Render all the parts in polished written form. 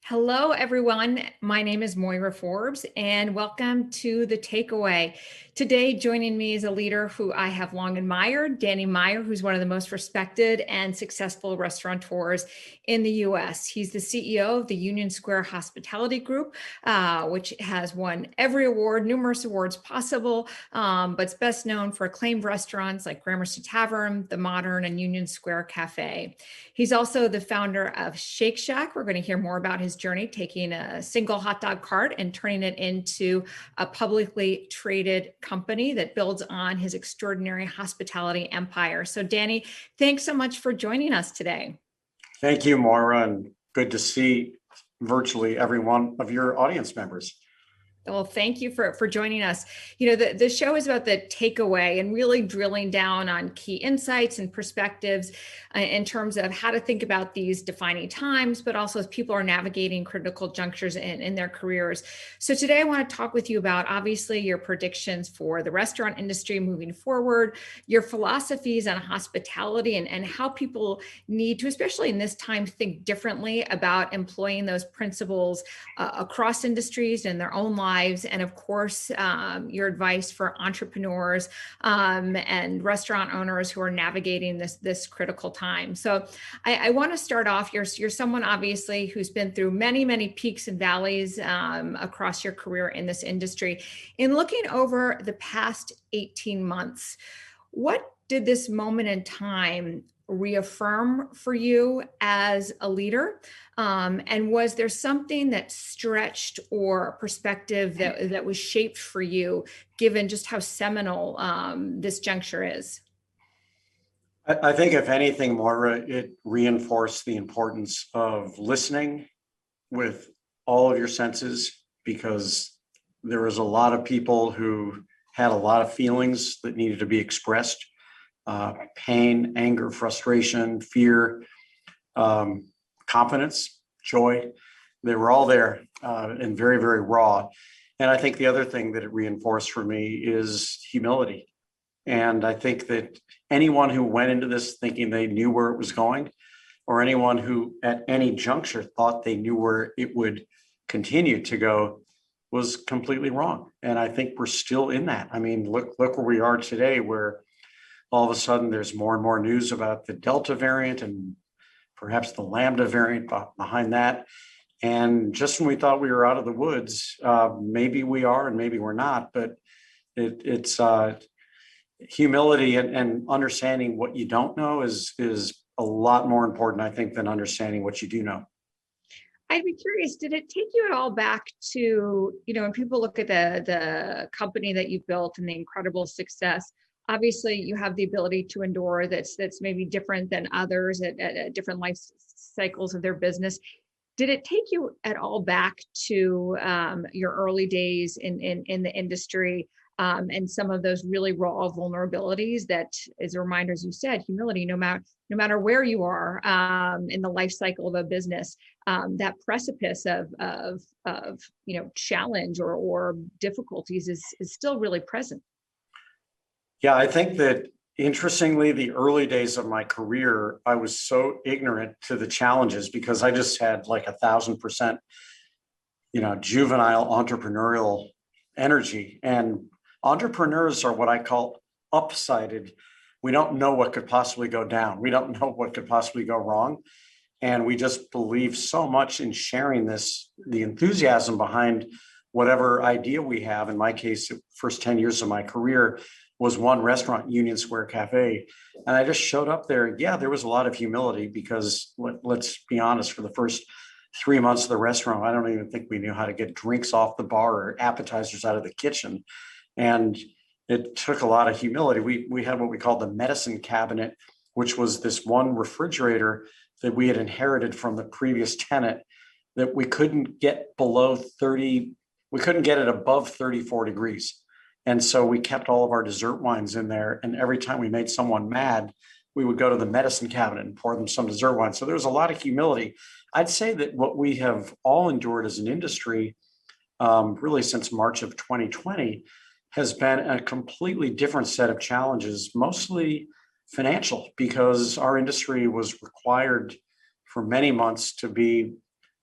Hello, everyone. My name is Moira Forbes, and welcome to The Takeaway. Today, joining me is a leader who I have long admired, Danny Meyer, who's one of the most respected and successful restaurateurs in the U.S. He's the CEO of the Union Square Hospitality Group, which has won every award, numerous awards possible, but it's best known for acclaimed restaurants like Gramercy Tavern, The Modern, and Union Square Cafe. He's also the founder of Shake Shack. We're going to hear more about his journey, taking a single hot dog cart and turning it into a publicly traded company that builds on his extraordinary hospitality empire. So, Danny, thanks so much for joining us today. Thank you, Moira, and good to see virtually every one of your audience members. Well, thank you for joining us. The show is about the takeaway and really drilling down on key insights and perspectives in terms of how to think about these defining times, but also as people are navigating critical junctures in their careers. So today I want to talk with you about, obviously, your predictions for the restaurant industry moving forward, your philosophies on hospitality, and how people need to, especially in this time, think differently about employing those principles across industries and their own lives. And of course, your advice for entrepreneurs and restaurant owners who are navigating this critical time. So I want to start off. You're someone, obviously, who's been through many peaks and valleys across your career in this industry. In looking over the past 18 months, what did this moment in time reaffirm for you as a leader? And was there something that stretched or perspective that was shaped for you, given just how seminal this juncture is? I think, if anything, Moira, it reinforced the importance of listening with all of your senses, because there was a lot of people who had a lot of feelings that needed to be expressed. Pain, anger, frustration, fear, confidence, joy. They were all there and very raw. And I think the other thing that it reinforced for me is humility. And I think that anyone who went into this thinking they knew where it was going, or anyone who at any juncture thought they knew where it would continue to go, was completely wrong. And I think we're still in that. I mean, look where we are today, where all of a sudden there's more and more news about the Delta variant and perhaps the Lambda variant behind that. And just when we thought we were out of the woods, maybe we are and maybe we're not, but it's humility and understanding what you don't know is a lot more important, I think, than understanding what you do know. I'd be curious, did it take you at all back to, when people look at the company that you built and the incredible success? Obviously, you have the ability to endure that's maybe different than others at different life cycles of their business. Did it take you at all back to your early days in the industry and some of those really raw vulnerabilities that, as a reminder, as you said, humility, no matter where you are in the life cycle of a business, that precipice of challenge or difficulties is still really present. Yeah, I think that, interestingly, the early days of my career, I was so ignorant to the challenges because I just had like 1,000%, juvenile entrepreneurial energy. And entrepreneurs are what I call upsided. We don't know what could possibly go down. We don't know what could possibly go wrong. And we just believe so much in sharing the enthusiasm behind whatever idea we have. In my case, the first 10 years of my career was one restaurant, Union Square Cafe. And I just showed up there. Yeah, there was a lot of humility because let's be honest, for the first 3 months of the restaurant, I don't even think we knew how to get drinks off the bar or appetizers out of the kitchen. And it took a lot of humility. We had what we called the medicine cabinet, which was this one refrigerator that we had inherited from the previous tenant that we couldn't get below 30. We couldn't get it above 34 degrees. And so we kept all of our dessert wines in there. And every time we made someone mad, we would go to the medicine cabinet and pour them some dessert wine. So there was a lot of humility. I'd say that what we have all endured as an industry, really since March of 2020, has been a completely different set of challenges, mostly financial, because our industry was required for many months to be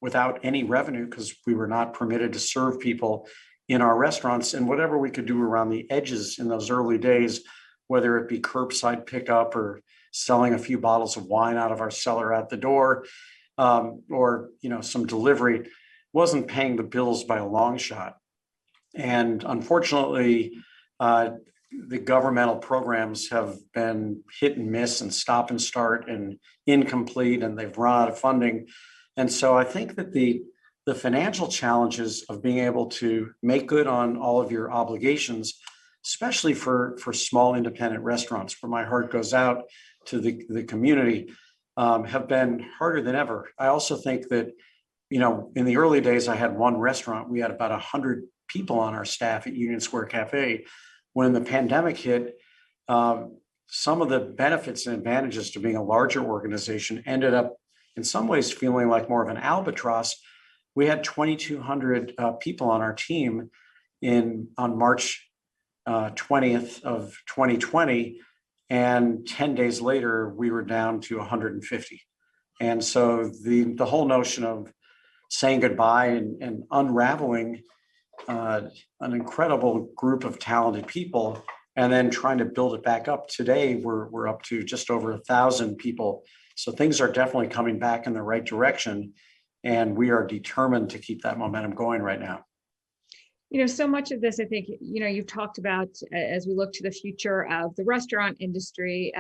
without any revenue because we were not permitted to serve people in our restaurants, and whatever we could do around the edges in those early days, whether it be curbside pickup or selling a few bottles of wine out of our cellar at the door, or some delivery, wasn't paying the bills by a long shot. And unfortunately, the governmental programs have been hit and miss and stop and start and incomplete, and they've run out of funding. And so I think that the financial challenges of being able to make good on all of your obligations, especially for small independent restaurants, where my heart goes out to the community, have been harder than ever. I also think that, in the early days, I had one restaurant. We had about 100 people on our staff at Union Square Cafe. When the pandemic hit, some of the benefits and advantages to being a larger organization ended up in some ways feeling like more of an albatross. We had 2,200 people on our team on March 20th of 2020, and 10 days later, we were down to 150. And so the whole notion of saying goodbye and unraveling an incredible group of talented people, and then trying to build it back up. Today, we're up to just over 1,000 people. So things are definitely coming back in the right direction, and we are determined to keep that momentum going right now. So much of this, I think, you've talked about as we look to the future of the restaurant industry,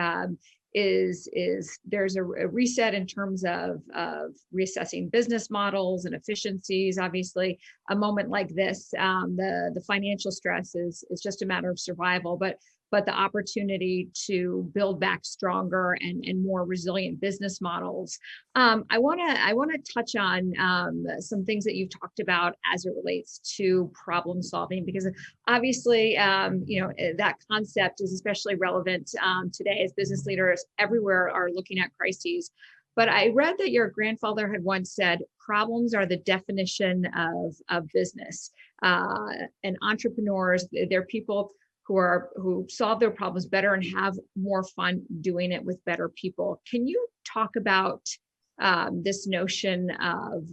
is there's a reset in terms of reassessing business models and efficiencies. Obviously, a moment like this, the financial stress is just a matter of survival, but the opportunity to build back stronger and more resilient business models. I want to touch on some things that you've talked about as it relates to problem solving, because obviously, that concept is especially relevant today as business leaders everywhere are looking at crises. But I read that your grandfather had once said, problems are the definition of business. And entrepreneurs, they're people who solve their problems better and have more fun doing it with better people. Can you talk about this notion of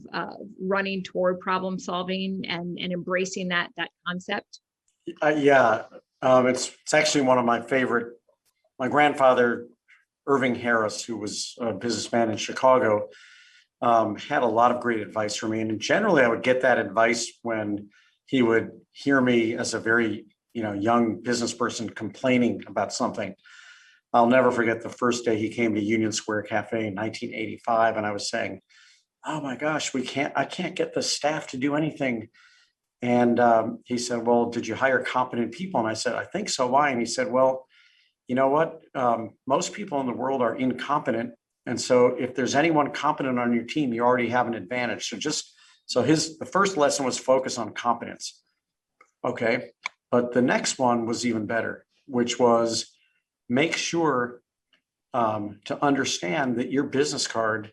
running toward problem solving and embracing that concept? It's actually one of my favorite. My grandfather, Irving Harris, who was a businessman in Chicago, had a lot of great advice for me. And generally, I would get that advice when he would hear me as a very young business person complaining about something. I'll never forget the first day he came to Union Square Cafe in 1985, and I was saying, "Oh my gosh, I can't get the staff to do anything." And he said, "Well, did you hire competent people?" And I said, "I think so. Why?" And he said, "Well, you know what? Most people in the world are incompetent, and so if there's anyone competent on your team, you already have an advantage. The first lesson was focus on competence. Okay. But the next one was even better, which was make sure to understand that your business card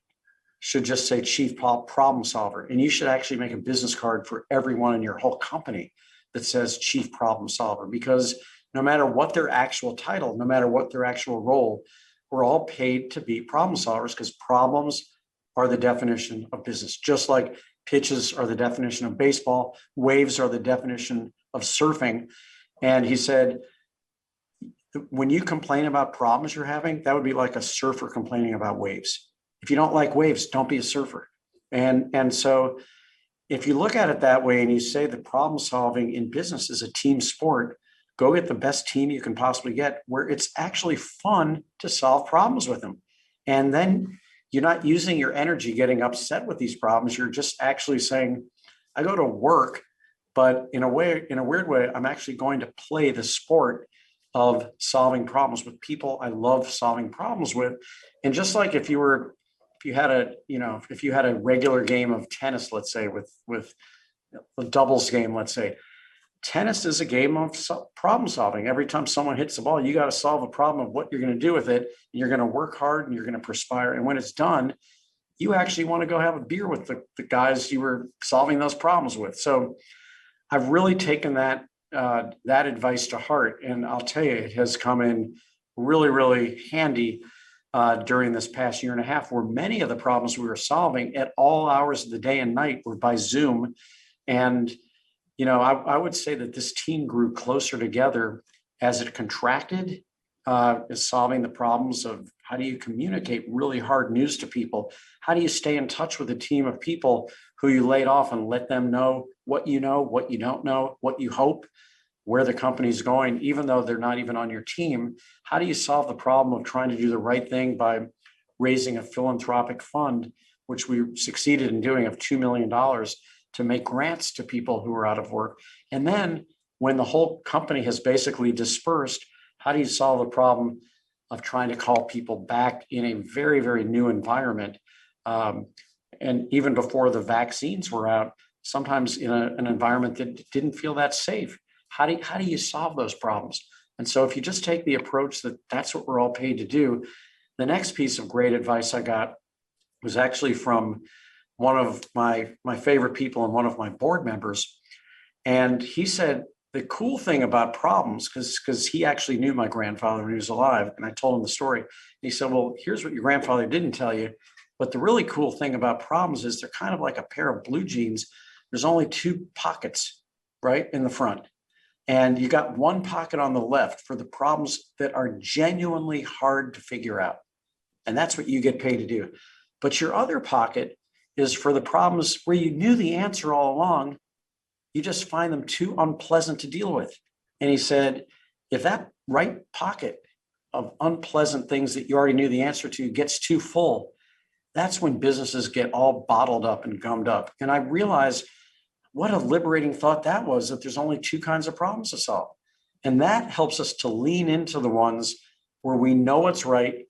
should just say chief problem solver. And you should actually make a business card for everyone in your whole company that says chief problem solver, because no matter what their actual title, no matter what their actual role, we're all paid to be problem solvers, because problems are the definition of business. Just like pitches are the definition of baseball, waves are the definition of surfing. And he said, when you complain about problems you're having, that would be like a surfer complaining about waves. If you don't like waves, don't be a surfer. And so if you look at it that way and you say the problem solving in business is a team sport, go get the best team you can possibly get, where it's actually fun to solve problems with them. And then you're not using your energy getting upset with these problems. You're just actually saying, I go to work, but in a weird way, I'm actually going to play the sport of solving problems with people I love solving problems with. And just like if you had a regular game of tennis, let's say with a doubles game, let's say, tennis is a game of problem solving. Every time someone hits the ball, you got to solve a problem of what you're going to do with it. And you're going to work hard and you're going to perspire. And when it's done, you actually want to go have a beer with the guys you were solving those problems with. So I've really taken that advice to heart. And I'll tell you, it has come in really, really handy during this past year and a half, where many of the problems we were solving at all hours of the day and night were by Zoom. And, I would say that this team grew closer together as it contracted, is solving the problems of how do you communicate really hard news to people? How do you stay in touch with a team of people who you laid off and let them know, what you don't know, what you hope, where the company's going, even though they're not even on your team? How do you solve the problem of trying to do the right thing by raising a philanthropic fund, which we succeeded in doing, of $2 million to make grants to people who are out of work? And then when the whole company has basically dispersed, how do you solve the problem of trying to call people back in a very, very new environment? And even before the vaccines were out, sometimes in an environment that didn't feel that safe. How do you solve those problems? And so if you just take the approach that that's what we're all paid to do, the next piece of great advice I got was actually from one of my favorite people and one of my board members. And he said, the cool thing about problems, because he actually knew my grandfather when he was alive, and I told him the story. And he said, well, here's what your grandfather didn't tell you. But the really cool thing about problems is they're kind of like a pair of blue jeans. There's only two pockets, right, in the front. And you got one pocket on the left for the problems that are genuinely hard to figure out. And that's what you get paid to do. But your other pocket is for the problems where you knew the answer all along. You just find them too unpleasant to deal with. And he said, if that right pocket of unpleasant things that you already knew the answer to gets too full, that's when businesses get all bottled up and gummed up. And I realized what a liberating thought that was, that there's only two kinds of problems to solve. And that helps us to lean into the ones where we know it's right,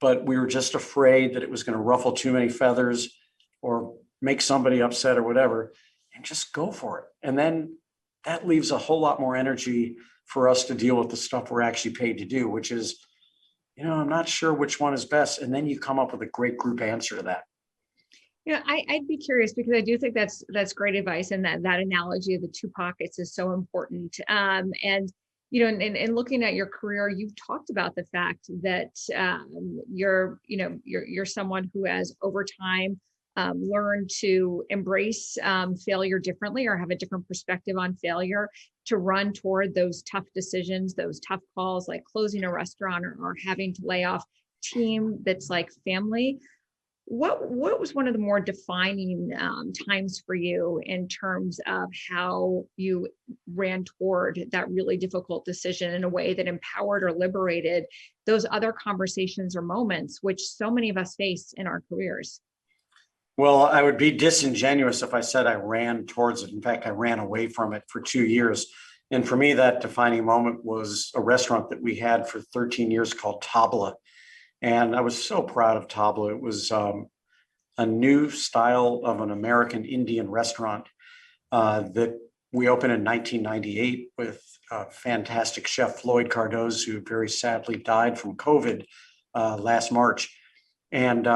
but we were just afraid that it was going to ruffle too many feathers or make somebody upset or whatever, and just go for it. And then that leaves a whole lot more energy for us to deal with the stuff we're actually paid to do, which is, I'm not sure which one is best. And then you come up with a great group answer to that. I'd be curious, because I do think that's great advice, and that analogy of the two pockets is so important. And in looking at your career, you've talked about the fact that you're someone who has over time learned to embrace failure differently, or have a different perspective on failure, to run toward those tough decisions, those tough calls, like closing a restaurant or having to lay off team that's like family. What was one of the more defining times for you in terms of how you ran toward that really difficult decision in a way that empowered or liberated those other conversations or moments, which so many of us face in our careers? Well, I would be disingenuous if I said I ran towards it. In fact, I ran away from it for 2 years. And for me, that defining moment was a restaurant that we had for 13 years called Tabla. And I was so proud of Tabla. It was a new style of an American Indian restaurant that we opened in 1998 with fantastic chef Floyd Cardoz, who very sadly died from COVID last March. And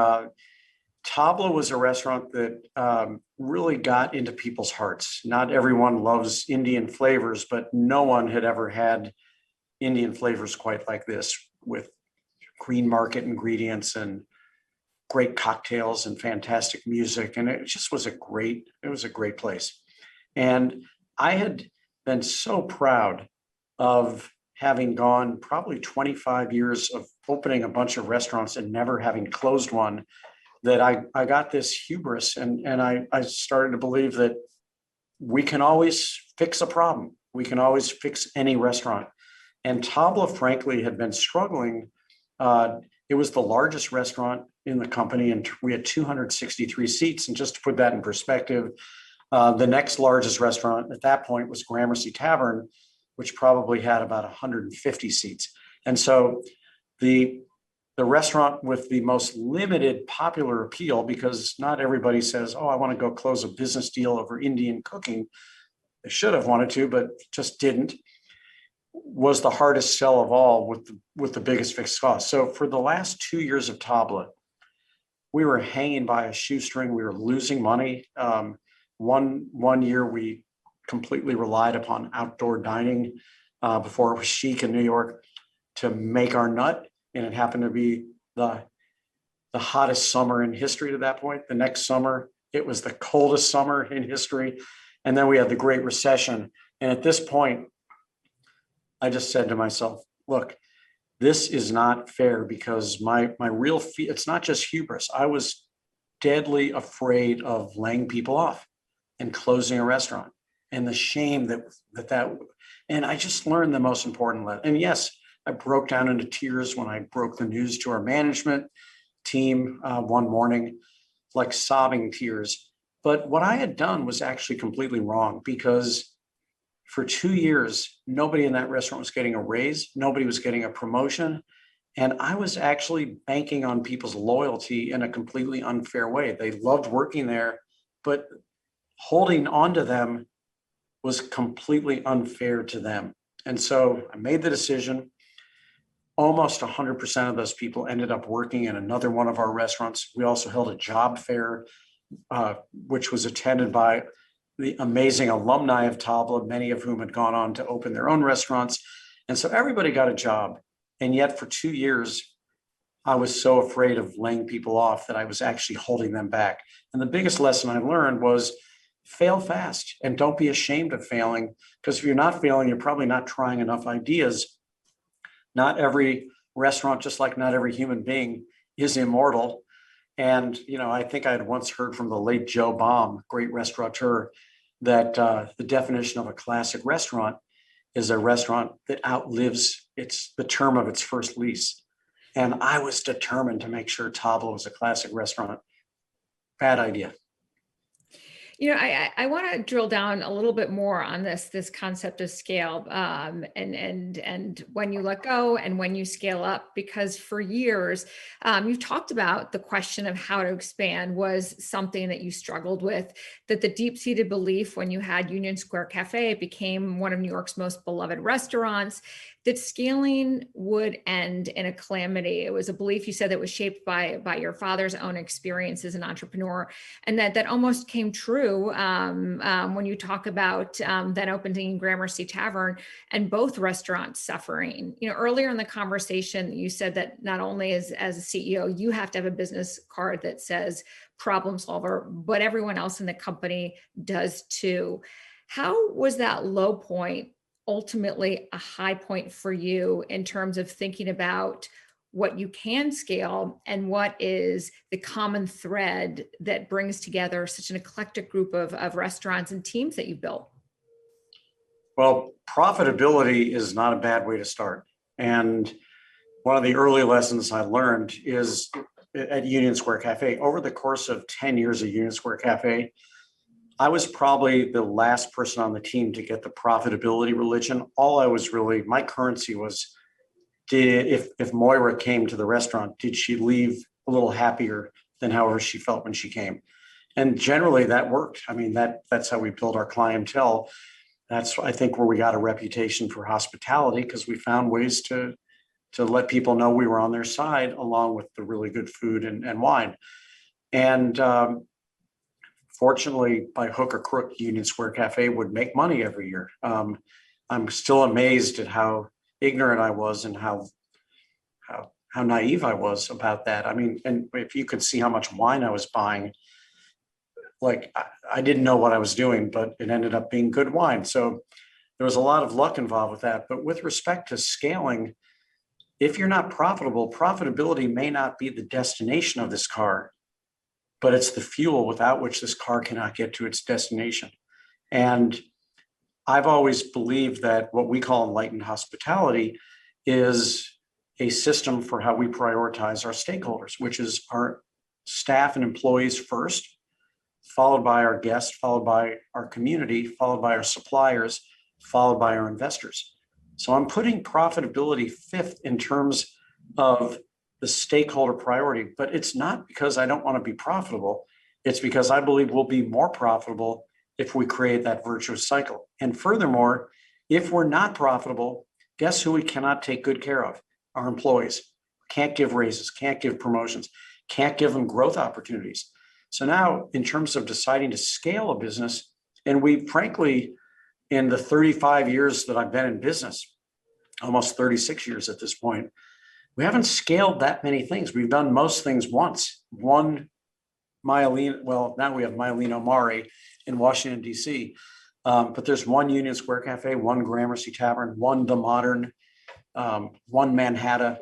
Tabla was a restaurant that really got into people's hearts. Not everyone loves Indian flavors, but no one had ever had Indian flavors quite like this, with green market ingredients and great cocktails and fantastic music. And it just was a great place. And I had been so proud of having gone probably 25 years of opening a bunch of restaurants and never having closed one, that I got this hubris, and I started to believe that we can always fix a problem. We can always fix any restaurant. And Tabla, frankly, had been struggling. It was the largest restaurant in the company, and we had 263 seats. And just to put that in perspective, the next largest restaurant at that point was Gramercy Tavern, which probably had about 150 seats. And so the restaurant with the most limited popular appeal, because not everybody says, oh, I want to go close a business deal over Indian cooking. They should have wanted to, but just didn't, was the hardest sell of all, with the biggest fixed cost. So for the last 2 years of Tabla, we were hanging by a shoestring. We were losing money. One year we completely relied upon outdoor dining before it was chic in New York to make our nut. And it happened to be the hottest summer in history to that point. The next summer, it was the coldest summer in history. And then we had the Great Recession. And at this point, I just said to myself, look, this is not fair, because my real fear, it's not just hubris. I was deadly afraid of laying people off and closing a restaurant, and the shame that and I just learned the most important lesson. And yes, I broke down into tears when I broke the news to our management team one morning, like sobbing tears. But what I had done was actually completely wrong, because for 2 years, nobody in that restaurant was getting a raise. Nobody was getting a promotion. And I was actually banking on people's loyalty in a completely unfair way. They loved working there, but holding on to them was completely unfair to them. And so I made the decision. Almost 100% of those people ended up working in another one of our restaurants. We also held a job fair, which was attended by the amazing alumni of Tabla, many of whom had gone on to open their own restaurants. And so everybody got a job. And yet for 2 years, I was so afraid of laying people off that I was actually holding them back. And the biggest lesson I learned was fail fast and don't be ashamed of failing, because if you're not failing, you're probably not trying enough ideas. Not every restaurant, just like not every human being, is immortal. And, I think I had once heard from the late Joe Baum, great restaurateur, that the definition of a classic restaurant is a restaurant that outlives the term of its first lease. And I was determined to make sure Tabla was a classic restaurant. Bad idea. I want to drill down a little bit more on this concept of scale, and when you let go and when you scale up, because for years you've talked about the question of how to expand was something that you struggled with, that the deep-seated belief when you had Union Square Cafe became one of New York's most beloved restaurants, that scaling would end in a calamity. It was a belief, you said, that was shaped by your father's own experience as an entrepreneur, and that almost came true when you talk about then opening Gramercy Tavern and both restaurants suffering. Earlier in the conversation, you said that not only as a CEO, you have to have a business card that says problem solver, but everyone else in the company does too. How was that low point ultimately a high point for you in terms of thinking about what you can scale and what is the common thread that brings together such an eclectic group of restaurants and teams that you've built? Well, profitability is not a bad way to start. And one of the early lessons I learned is at Union Square Cafe. Over the course of 10 years at Union Square Cafe, I was probably the last person on the team to get the profitability religion. My currency was, if Moira came to the restaurant, did she leave a little happier than however she felt when she came? And generally that worked. I mean, that's how we build our clientele. That's, I think, where we got a reputation for hospitality, because we found ways to let people know we were on their side, along with the really good food and wine. And fortunately, by hook or crook, Union Square Cafe would make money every year. I'm still amazed at how ignorant I was and how naive I was about that. I mean, and if you could see how much wine I was buying, like I didn't know what I was doing, but it ended up being good wine. So there was a lot of luck involved with that. But with respect to scaling, if you're not profitable, profitability may not be the destination of this car, but it's the fuel without which this car cannot get to its destination. And I've always believed that what we call enlightened hospitality is a system for how we prioritize our stakeholders, which is our staff and employees first, followed by our guests, followed by our community, followed by our suppliers, followed by our investors. So I'm putting profitability fifth in terms of the stakeholder priority, but it's not because I don't want to be profitable. It's because I believe we'll be more profitable if we create that virtuous cycle. And furthermore, if we're not profitable, guess who we cannot take good care of? Our employees. Can't give raises, can't give promotions, can't give them growth opportunities. So now, in terms of deciding to scale a business, and we frankly, in the 35 years that I've been in business, almost 36 years at this point, we haven't scaled that many things. We've done most things once. One Myelina, well, now we have Myelina Mare in Washington, D.C. But there's one Union Square Cafe, one Gramercy Tavern, one The Modern, one Manhattan.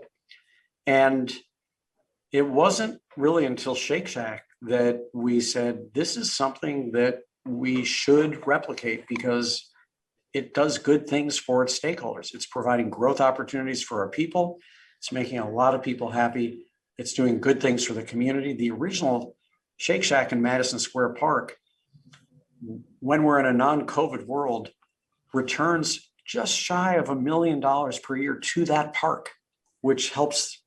And it wasn't really until Shake Shack that we said, this is something that we should replicate because it does good things for its stakeholders. It's providing growth opportunities for our people. It's making a lot of people happy. It's doing good things for the community. The original Shake Shack in Madison Square Park, when we're in a non-COVID world, returns just shy of $1 million per year to that park, which helps,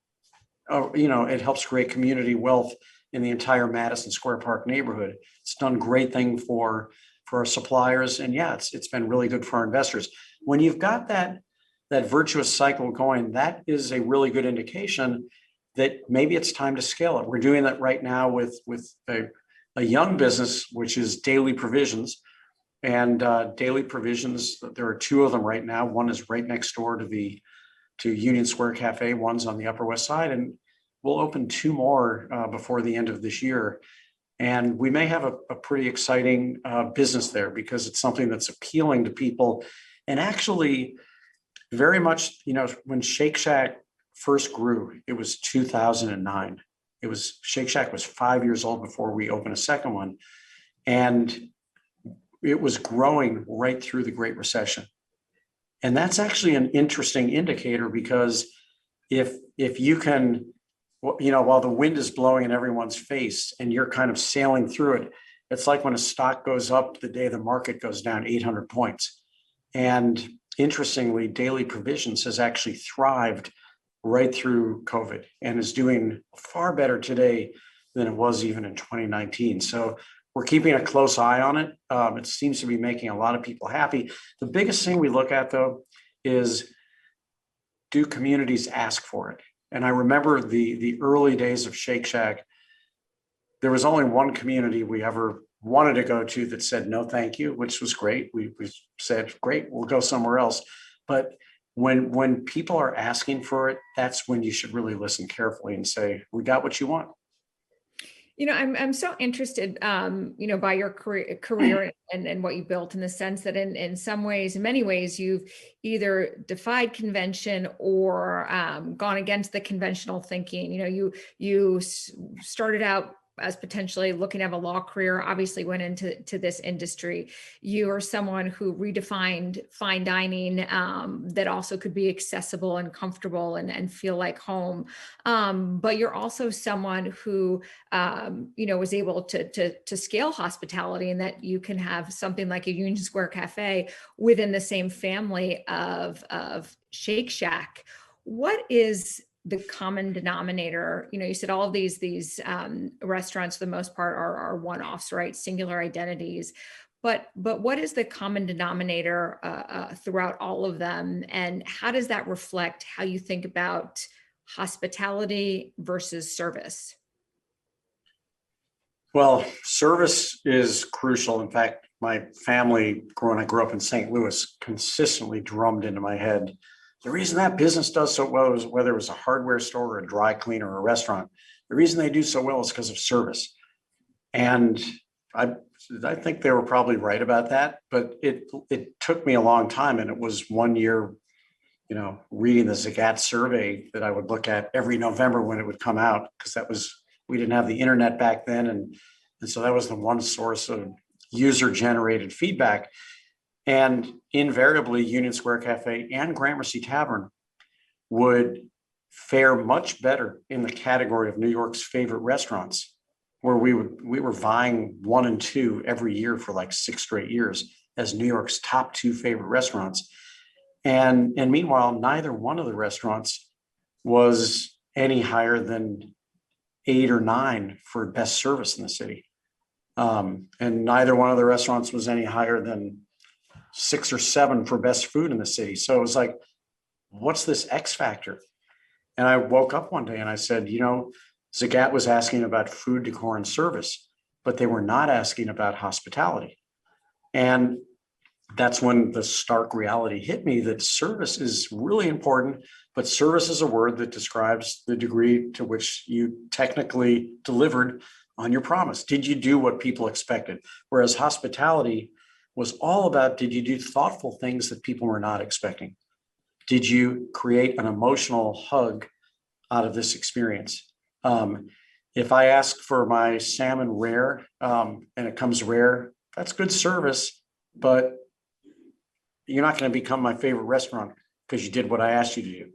it helps create community wealth in the entire Madison Square Park neighborhood. It's done great thing for our suppliers, and yeah, it's been really good for our investors. When you've got that virtuous cycle going, that is a really good indication that maybe it's time to scale it. We're doing that right now with a young business, which is Daily Provisions. And Daily Provisions, there are two of them right now. One is right next door to Union Square Cafe. One's on the Upper West Side, and we'll open two more before the end of this year. And we may have a pretty exciting business there because it's something that's appealing to people. And actually, very much, when Shake Shack first grew, it was 2009. Shake Shack was 5 years old before we opened a second one. And it was growing right through the Great Recession. And that's actually an interesting indicator because if you can, while the wind is blowing in everyone's face and you're kind of sailing through it, it's like when a stock goes up the day the market goes down 800 points. And interestingly, Daily Provisions has actually thrived right through COVID and is doing far better today than it was even in 2019. So we're keeping a close eye on it. It seems to be making a lot of people happy. The biggest thing we look at, though, is do communities ask for it? And I remember the early days of Shake Shack, there was only one community we ever wanted to go to that said, no, thank you, which was great. We said, great, we'll go somewhere else. But when people are asking for it, that's when you should really listen carefully and say, we got what you want. I'm so interested, by your career and what you built, in the sense that in some ways, in many ways, you've either defied convention or gone against the conventional thinking. You started out as potentially looking to have a law career, obviously went into this industry. You are someone who redefined fine dining that also could be accessible and comfortable and feel like home. But you're also someone who, was able to scale hospitality, and that you can have something like a Union Square Cafe within the same family of Shake Shack. What is the common denominator? You said all of these restaurants, for the most part, are one-offs, right? Singular identities. But what is the common denominator throughout all of them? And how does that reflect how you think about hospitality versus service? Well, service is crucial. In fact, my family, when I grew up in St. Louis, consistently drummed into my head, the reason that business does so well is whether it was a hardware store or a dry cleaner or a restaurant, the reason they do so well is because of service. And I think they were probably right about that, but it took me a long time. And it was 1 year, reading the Zagat survey that I would look at every November when it would come out, because we didn't have the internet back then. And so that was the one source of user generated feedback. And invariably, Union Square Cafe and Gramercy Tavern would fare much better in the category of New York's favorite restaurants, where we were vying 1 and 2 every year for like 6 straight years as New York's top 2 favorite restaurants. And meanwhile, neither one of the restaurants was any higher than 8 or 9 for best service in the city. And neither one of the restaurants was any higher than 6 or 7 for best food in the city. So it was like, what's this X factor? And I woke up one day and I said, Zagat was asking about food, decor, and service, but they were not asking about hospitality. And that's when the stark reality hit me that service is really important, but service is a word that describes the degree to which you technically delivered on your promise. Did you do what people expected? Whereas hospitality was all about, did you do thoughtful things that people were not expecting? Did you create an emotional hug out of this experience? If I ask for my salmon rare and it comes rare, that's good service, but you're not going to become my favorite restaurant because you did what I asked you to do.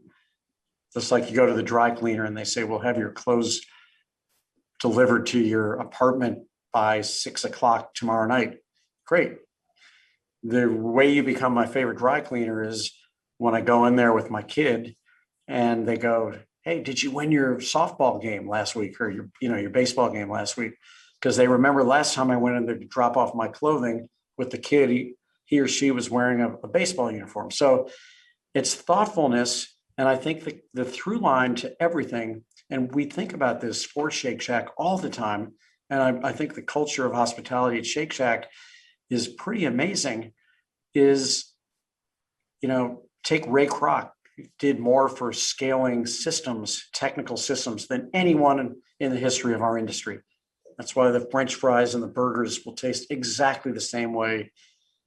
Just like you go to the dry cleaner and they say, we'll have your clothes delivered to your apartment by 6 o'clock tomorrow night. Great. The way you become my favorite dry cleaner is when I go in there with my kid and they go, hey, did you win your softball game last week or your baseball game last week? Because they remember last time I went in there to drop off my clothing with the kid, he or she was wearing a baseball uniform. So it's thoughtfulness. And I think the through line to everything, and we think about this for Shake Shack all the time. And I think the culture of hospitality at Shake Shack is pretty amazing, is, take Ray Kroc, did more for scaling systems, technical systems, than anyone in the history of our industry. That's why the French fries and the burgers will taste exactly the same way,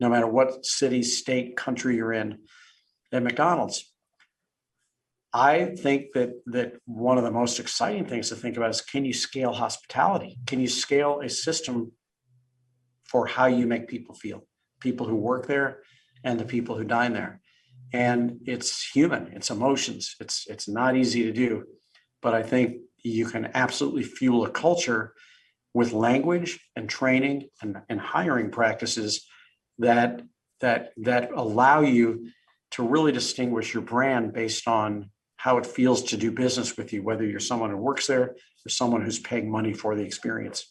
no matter what city, state, country you're in at McDonald's. I think that one of the most exciting things to think about is, can you scale hospitality? Can you scale a system for how you make people feel, people who work there and the people who dine there? And it's human, it's emotions. It's not easy to do, but I think you can absolutely fuel a culture with language and training and hiring practices that allow you to really distinguish your brand based on how it feels to do business with you, whether you're someone who works there or someone who's paying money for the experience.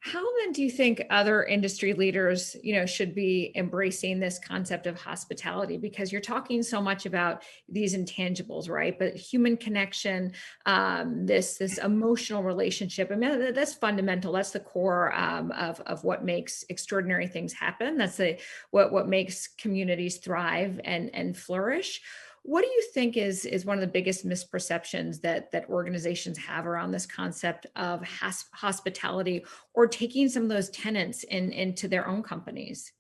How then do you think other industry leaders, should be embracing this concept of hospitality? Because you're talking so much about these intangibles, right? But human connection, this emotional relationship. I mean, that's fundamental. That's the core of what makes extraordinary things happen. That's what makes communities thrive and flourish. What do you think is one of the biggest misperceptions that organizations have around this concept of hospitality, or taking some of those tenets into their own companies?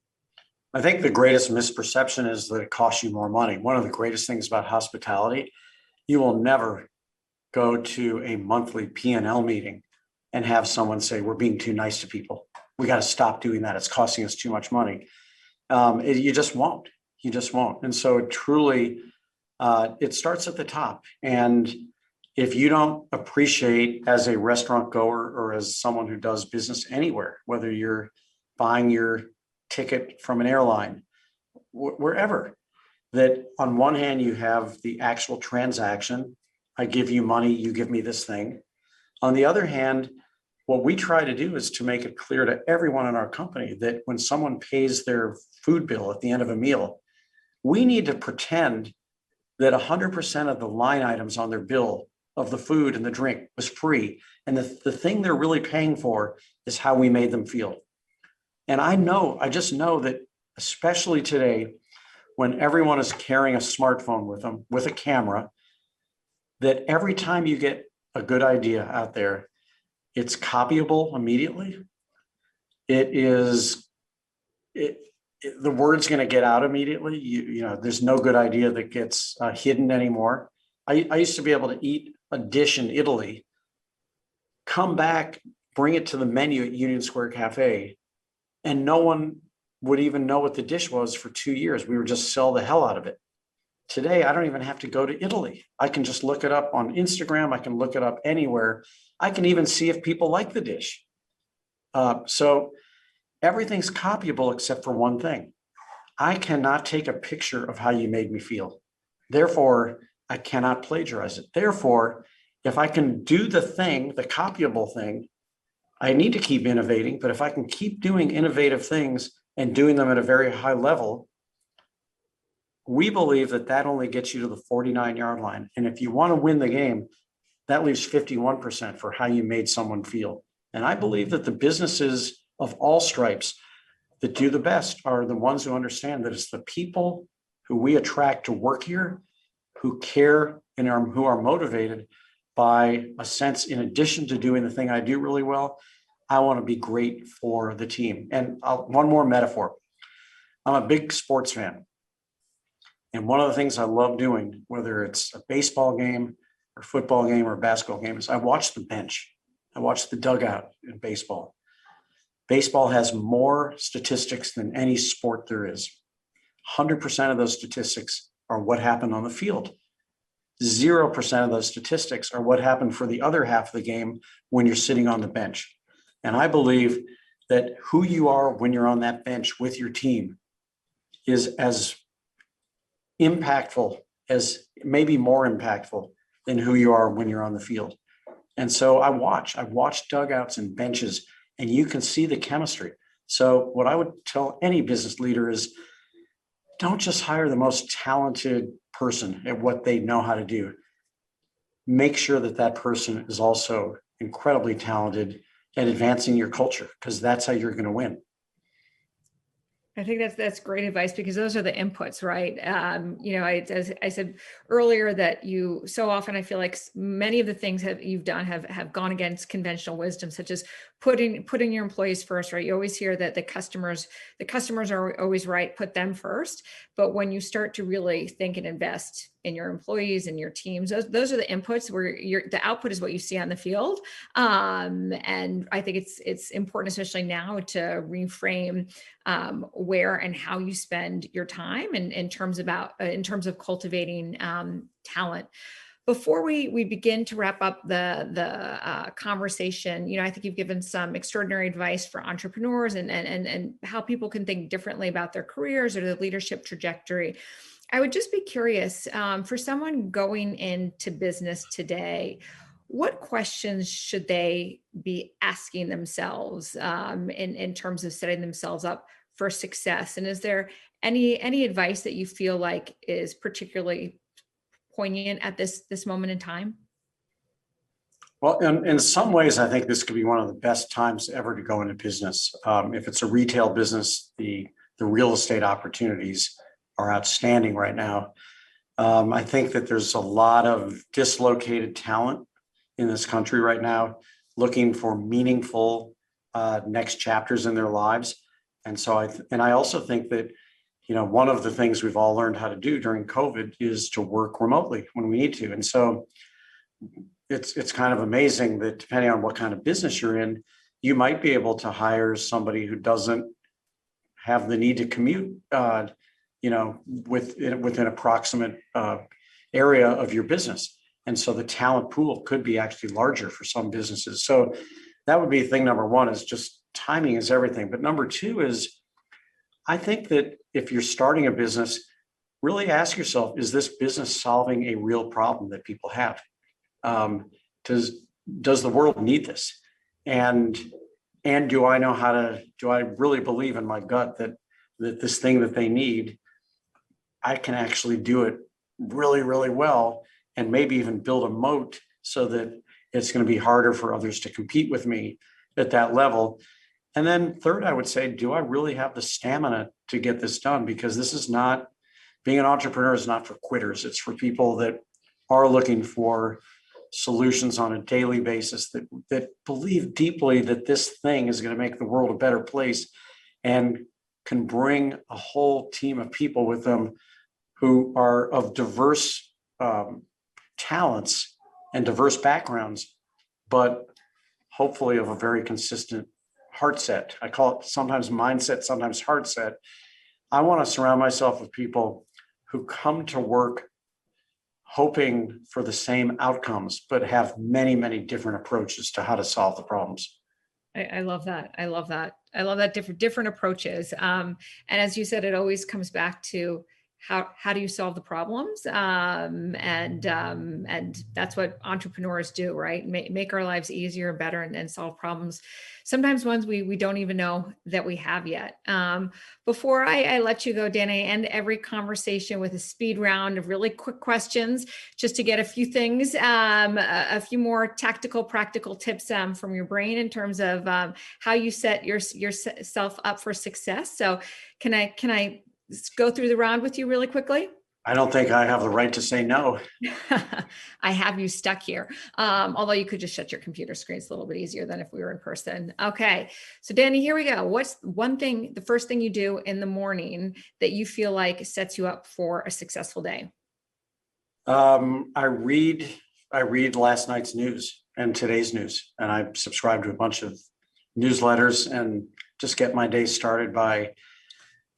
I think the greatest misperception is that it costs you more money. One of the greatest things about hospitality, you will never go to a monthly P&L meeting and have someone say, we're being too nice to people. We got to stop doing that. It's costing us too much money. You just won't. You just won't. And so truly, it starts at the top. And if you don't appreciate, as a restaurant goer or as someone who does business anywhere, whether you're buying your ticket from an airline, wherever, that on one hand, you have the actual transaction. I give you money, you give me this thing. On the other hand, what we try to do is to make it clear to everyone in our company that when someone pays their food bill at the end of a meal, we need to pretend that 100% of the line items on their bill of the food and the drink was free. And the thing they're really paying for is how we made them feel. And I just know that, especially today, when everyone is carrying a smartphone with them, with a camera, that every time you get a good idea out there, it's copyable immediately. The word's going to get out immediately. There's no good idea that gets hidden anymore. I used to be able to eat a dish in Italy, come back, bring it to the menu at Union Square Cafe, and no one would even know what the dish was for 2 years. We would just sell the hell out of it. Today, I don't even have to go to Italy. I can just look it up on Instagram. I can look it up anywhere. I can even see if people like the dish. So everything's copyable except for one thing. I cannot take a picture of how you made me feel. Therefore, I cannot plagiarize it. Therefore, if I can do the thing, the copyable thing, I need to keep innovating. But if I can keep doing innovative things and doing them at a very high level, we believe that only gets you to the 49-yard line. And if you want to win the game, that leaves 51% for how you made someone feel. And I believe that the businesses of all stripes that do the best are the ones who understand that it's the people who we attract to work here who care and who are motivated by a sense, in addition to doing the thing I do really well, I want to be great for the team. And one more metaphor. I'm a big sports fan. And one of the things I love doing, whether it's a baseball game or football game or basketball game, is I watch the bench. I watch the dugout in baseball. Baseball has more statistics than any sport there is. 100% of those statistics are what happened on the field. 0% of those statistics are what happened for the other half of the game when you're sitting on the bench. And I believe that who you are when you're on that bench with your team is as impactful, as maybe more impactful than who you are when you're on the field. And so I watch dugouts and benches, and you can see the chemistry. So what I would tell any business leader is, don't just hire the most talented person at what they know how to do. Make sure that that person is also incredibly talented at advancing your culture, because that's how you're going to win. I think that's great advice, because those are the inputs, right? As I said earlier, that you so often, I feel like many of the things that you've done have gone against conventional wisdom, such as putting your employees first, right? You always hear that the customers are always right, put them first. But when you start to really think and invest in your employees and your teams, those are the inputs where the output is what you see on the field. And I think it's important, especially now, to reframe where and how you spend your time in terms of cultivating talent. Before we begin to wrap up the conversation, I think you've given some extraordinary advice for entrepreneurs and how people can think differently about their careers or their leadership trajectory. I would just be curious, for someone going into business today, what questions should they be asking themselves in terms of setting themselves up for success? And is there any advice that you feel like is particularly poignant at this moment in time? Well, in some ways, I think this could be one of the best times ever to go into business. If it's a retail business, the real estate opportunities are outstanding right now. I think that there's a lot of dislocated talent in this country right now, looking for meaningful next chapters in their lives. And so I also think that, one of the things we've all learned how to do during COVID is to work remotely when we need to. And so it's kind of amazing that depending on what kind of business you're in, you might be able to hire somebody who doesn't have the need to commute, within approximate area of your business. And so the talent pool could be actually larger for some businesses. So that would be thing number one, is just timing is everything. But number two is, I think that if you're starting a business, really ask yourself, is this business solving a real problem that people have? Does the world need this? And do I really believe in my gut that this thing that they need, I can actually do it really, really well, and maybe even build a moat so that it's going to be harder for others to compete with me at that level. And then third, I would say, do I really have the stamina to get this done? Because being an entrepreneur is not for quitters. It's for people that are looking for solutions on a daily basis, that believe deeply that this thing is going to make the world a better place, and can bring a whole team of people with them who are of diverse talents and diverse backgrounds, but hopefully of a very consistent heart set. I call it sometimes mindset, sometimes heart set. I want to surround myself with people who come to work hoping for the same outcomes, but have many, many different approaches to how to solve the problems. I love that. I love that different approaches. And as you said, it always comes back to how do you solve the problems? And that's what entrepreneurs do, right? Make our lives easier, better, and solve problems. Sometimes ones we don't even know that we have yet. Before I let you go, Danny, I end every conversation with a speed round of really quick questions, just to get a few things, a few more tactical, practical tips from your brain in terms of how you set yourself up for success. So can I go through the round with you really quickly? I don't think I have the right to say no. I have you stuck here. Although you could just shut your computer screen. It's a little bit easier than if we were in person. Okay. So Danny, here we go. What's one thing, the first thing you do in the morning that you feel like sets you up for a successful day? I read last night's news and today's news, and I subscribe to a bunch of newsletters and just get my day started by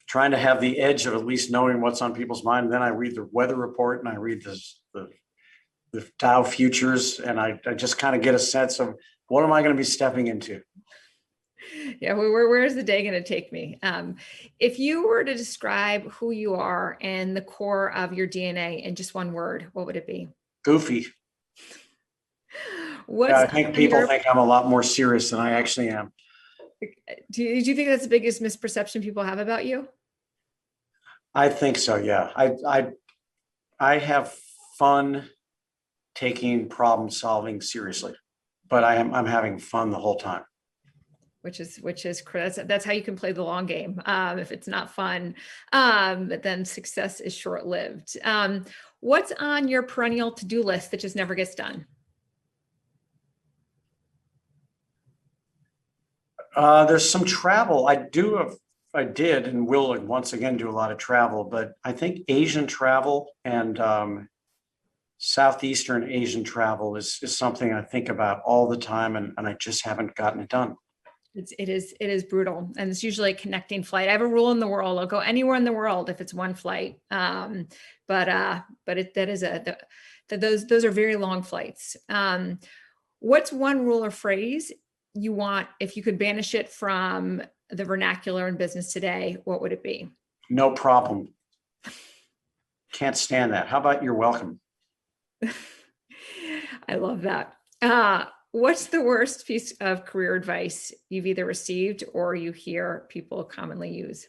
trying to have the edge of at least knowing what's on people's mind. And then I read the weather report and I read the Dow futures, and I just kind of get a sense of what am I going to be stepping into. Yeah, where's the day going to take me? If you were to describe who you are and the core of your DNA in just one word, what would it be? Goofy. What's I think people think I'm a lot more serious than I actually am. Do you think that's the biggest misperception people have about you? I think so. Yeah. I have fun taking problem solving seriously, but I'm having fun the whole time. Which is that's how you can play the long game. If it's not fun, then success is short lived. What's on your perennial to-do list that just never gets done? There's some travel. I did and will once again do a lot of travel, but I think Asian travel and Southeastern Asian travel is something I think about all the time, and I just haven't gotten it done. It is brutal, and it's usually a connecting flight. I have a rule in the world: I'll go anywhere in the world if it's one flight. But those are very long flights. What's one rule or phrase you want, if you could banish it from the vernacular in business today, what would it be? No problem. Can't stand that. How about you're welcome? I love that. What's the worst piece of career advice you've either received or you hear people commonly use?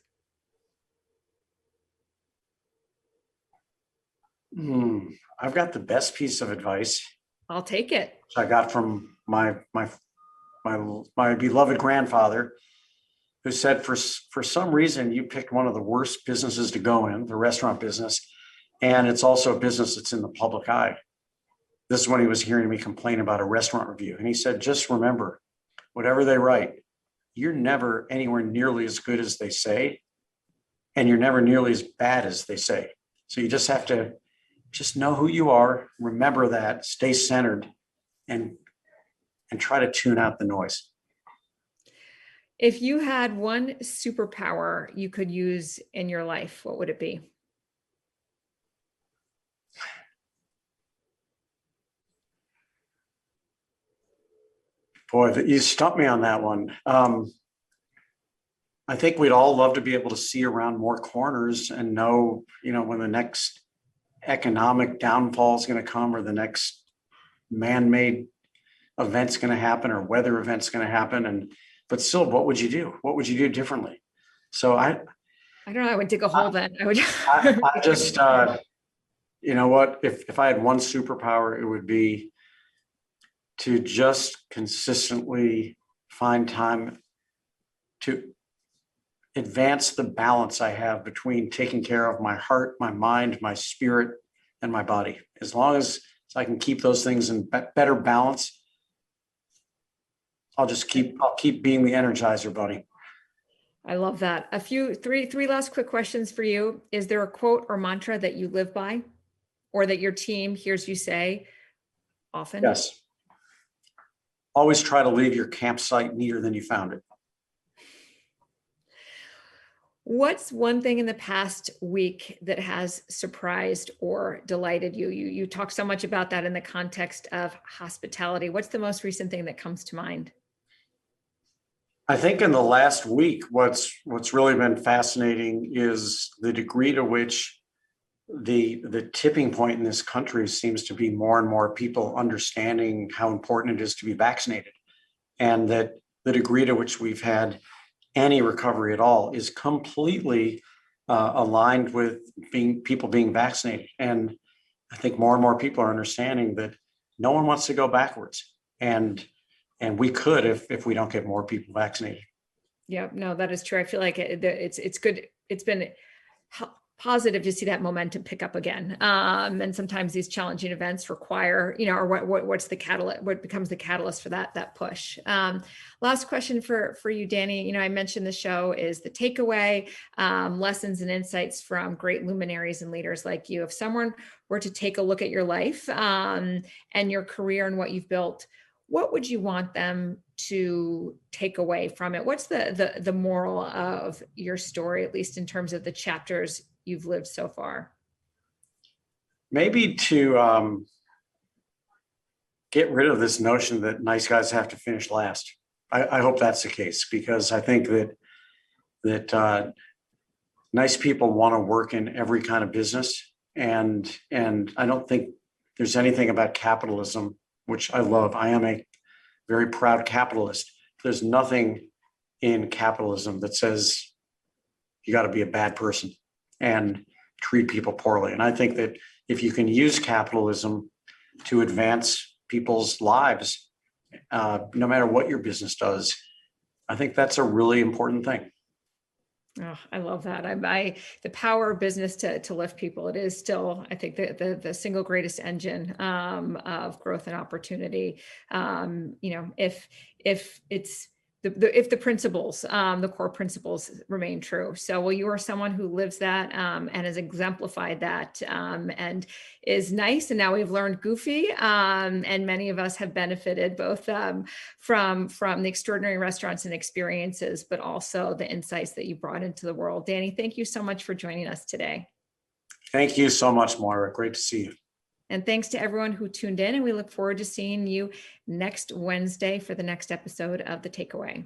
I've got the best piece of advice. I'll take it. I got from my beloved grandfather, who said, for some reason, you picked one of the worst businesses to go in, the restaurant business, and it's also a business that's in the public eye. This is when he was hearing me complain about a restaurant review. And he said, just remember, whatever they write, you're never anywhere nearly as good as they say, and you're never nearly as bad as they say. So you just have to just know who you are, remember that, stay centered, and try to tune out the noise. If you had one superpower you could use in your life, what would it be? Boy, you stumped me on that one. I think we'd all love to be able to see around more corners and know, when the next economic downfall is going to come, or the next man-made event's going to happen, or weather event's going to happen. But still, what would you do? What would you do differently? So I don't know. I would dig a hole then. I just, you know what? If I had one superpower, it would be to just consistently find time to advance the balance I have between taking care of my heart, my mind, my spirit, and my body. As long as I can keep those things in better balance, I'll keep being the Energizer Bunny. I love that. Three last quick questions for you. Is there a quote or mantra that you live by, or that your team hears you say often? Yes. Always try to leave your campsite neater than you found it. What's one thing in the past week that has surprised or delighted you? You talk so much about that in the context of hospitality. What's the most recent thing that comes to mind? I think in the last week, what's really been fascinating is the degree to which the tipping point in this country seems to be more and more people understanding how important it is to be vaccinated, and that the degree to which we've had any recovery at all is completely aligned with people being vaccinated. And I think more and more people are understanding that no one wants to go backwards, and we could if we don't get more people vaccinated. Yeah, no, that is true. I feel like it's good. It's been positive to see that momentum pick up again. And sometimes these challenging events require, or what's the catalyst, what becomes the catalyst for that push. Last question for you, Danny. I mentioned the show is the takeaway, lessons and insights from great luminaries and leaders like you. If someone were to take a look at your life and your career and what you've built, what would you want them to take away from it? What's the moral of your story, at least in terms of the chapters you've lived so far? Maybe to get rid of this notion that nice guys have to finish last. I hope that's the case, because I think that nice people want to work in every kind of business. And I don't think there's anything about capitalism, which I love. I am a very proud capitalist. There's nothing in capitalism that says you got to be a bad person and treat people poorly. And I think that if you can use capitalism to advance people's lives, no matter what your business does, I think that's a really important thing. Oh, I love that. The power of business to lift people. It is still, I think, the single greatest engine of growth and opportunity. If it's if the principles, the core principles remain true. So, well, you are someone who lives that and has exemplified that and is nice. And now we've learned goofy. And many of us have benefited both from the extraordinary restaurants and experiences, but also the insights that you brought into the world. Danny, thank you so much for joining us today. Thank you so much, Moira. Great to see you. And thanks to everyone who tuned in, and we look forward to seeing you next Wednesday for the next episode of The Takeaway.